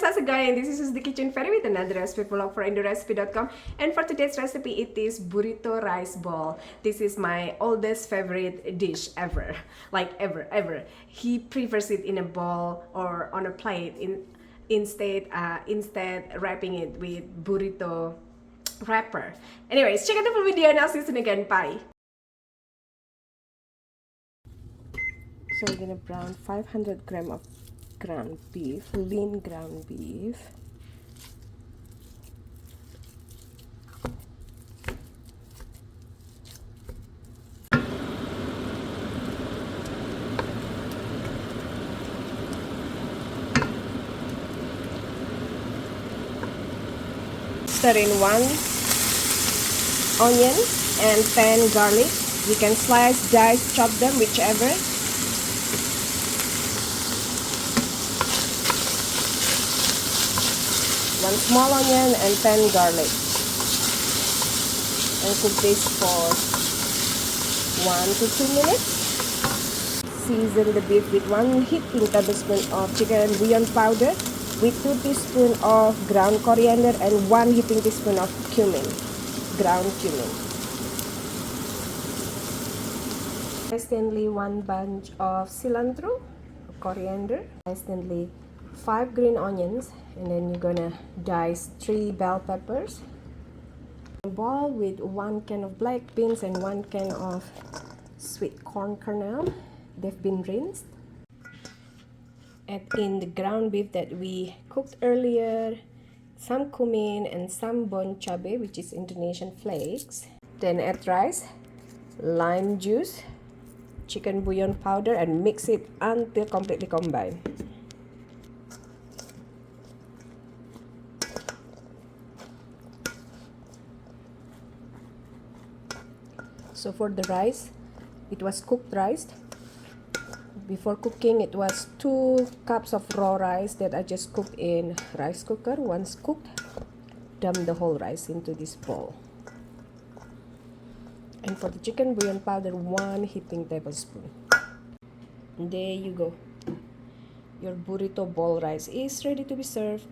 how's it going? This is the Kitchen Fairy with another recipe vlog for indorecipe.com, and for today's recipe it is burrito rice ball. This is my oldest favorite dish ever, like ever. He prefers it in a bowl or on a plate instead wrapping it with burrito wrapper. Anyways, check out the full video and I'll see you soon again. Bye. So we're gonna brown 500 gram of ground beef, lean ground beef. Stir in 1 onion and 10 garlic. You can slice, dice, chop them, whichever. One small onion and 10 garlic, and cook this for 1 to 2 minutes. Season the beef with 1 heaping tablespoon of chicken bouillon powder, with 2 teaspoons of ground coriander and 1 heaping teaspoon of cumin, ground cumin. Instantly 1 bunch of cilantro, coriander. Instantly 5 green onions, and then you're gonna dice 3 bell peppers. A bowl with 1 can of black beans and 1 can of sweet corn kernel. They've been rinsed. Add in the ground beef that we cooked earlier, some cumin and some bon cabe, which is Indonesian flakes. Then add rice, lime juice, chicken bouillon powder, and mix it until completely combined. So for the rice, it was cooked rice. Before cooking, it was 2 cups of raw rice that I just cooked in rice cooker. Once cooked, dump the whole rice into this bowl. And for the chicken bouillon powder, 1 heaping tablespoon. And there you go. Your burrito bowl rice is ready to be served.